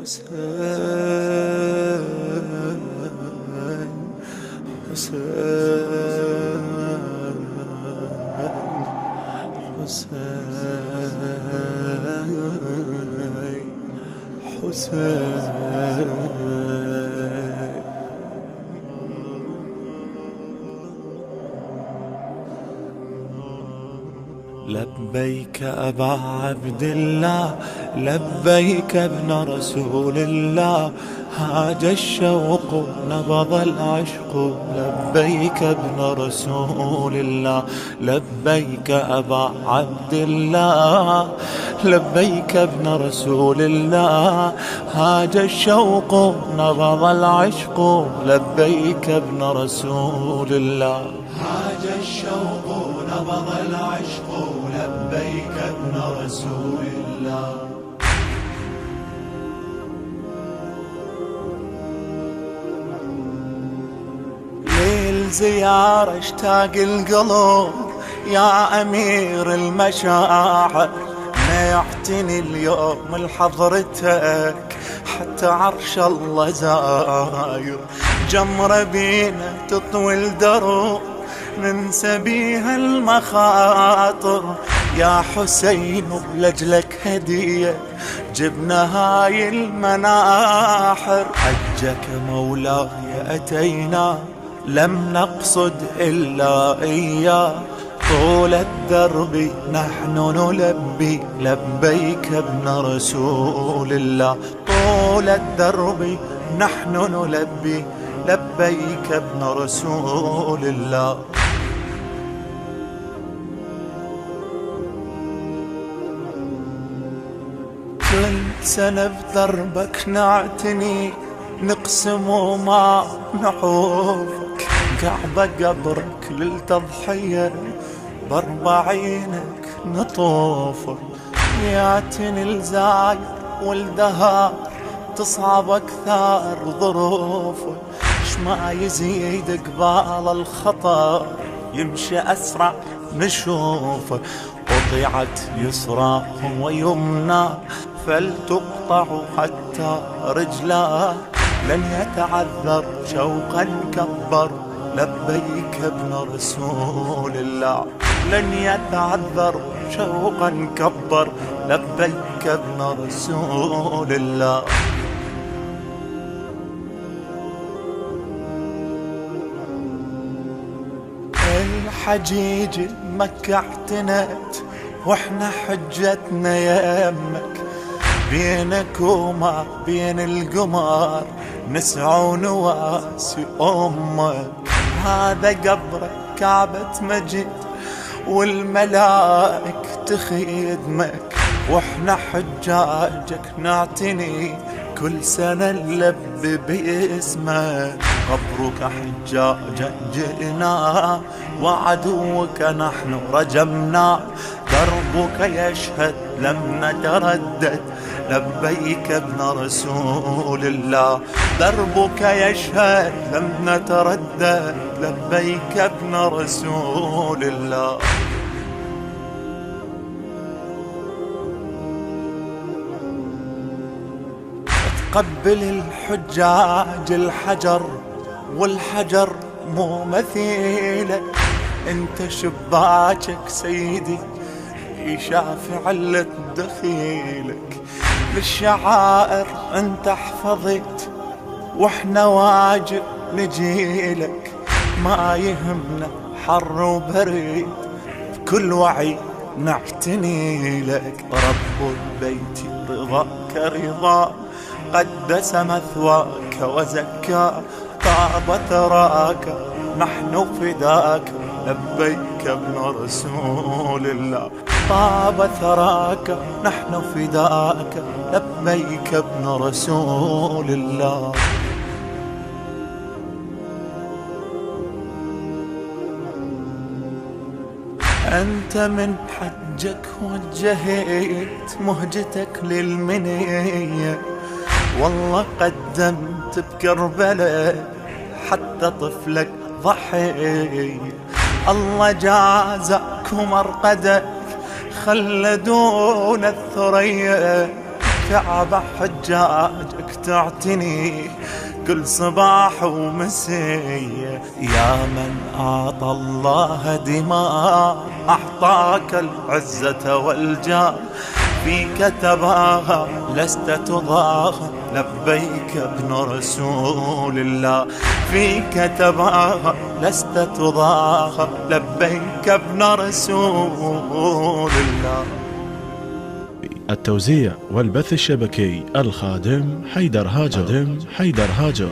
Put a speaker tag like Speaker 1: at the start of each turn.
Speaker 1: حسين حسين حسين حسين. لبيك أبا عبد الله، لبيك ابن رسول الله، هاج الشوق نبض العشق، لبيك ابن رسول الله. لبيك أبا عبد الله، لبيك ابن رسول الله، هاج الشوق نبض العشق، لبيك ابن رسول الله. هاج الشوق نبض العشق، لبيك ابن رسول الله. للزيارة اشتاق القلب يا أمير المشاعر، ما يعتني اليوم لحضرتك حتى عرش الله زاير. جمرة بينا تطوي درب ننسى بيها المخاطر، يا حسين لجلك هدية جبنا هاي المناحر. حجك مولاي أتينا لم نقصد إلا إياه، طول الدرب نحن نلبي لبيك ابن رسول الله. طول الدرب نحن نلبي لبيك ابن رسول الله. كل سنة بضربك نعتني نقسم وما نحوفك، كعبة قبرك للتضحية باربعينك نطوفك. يعتني الزاير والدهار تصعب أكثر ظروفك، ما يزيد قبال الخطر يمشي أسرع نشوفه. قطعت يسرى ويمنى فلتقطع حتى رجلاه، لن يتعذر شوقا كبر لبيك ابن رسول الله. لن يتعذر شوقا كبر لبيك ابن رسول الله. الحجيج مكة اعتنت واحنا حجتنا يمك، بينك وما بين القمر نسعى ونواسي أمك. هذا قبرك كعبة مجد والملائك تخدمك، واحنا حجاجك نعتني كل سنة نلبي باسمك. قبرك حجاجا جئنا وعدوك نحن رجمنا، دربك يشهد لم نتردد لبيك ابن رسول الله. دربك يشهد لم نتردد لبيك ابن رسول الله. تقبل الحجاج الحجر والحجر مو مثيلك، انت شباكك سيدي يشافي علة دخيلك. للشعائر انت حفظت واحنا واجب نجيلك، ما يهمنا حر وبريد بكل وعي نعتني لك. رب البيت رضاك رضا قدس مثواك وزكى، طاب ثراك نحن فداك لبيك ابن رسول الله. طاب ثراك نحن فداك لبيك ابن رسول الله. أنت من حجك وجهت مهجتك للمنية، والله قدمت بكربلاء حتى طفلك ضحية. الله جازك ومرقدك خلدون الثريا، بالكعبة حجاجك تعتني كل صباح ومسية. يا من أعطى الله دماء أعطاك العزة والجاه، فيك تباهى لست تضاهى لبيك ابن رسول الله. فيك تباهى لست تضاهى لبيك ابن رسول الله.
Speaker 2: التوزيع والبث الشبكي الخادم حيدر هاجر.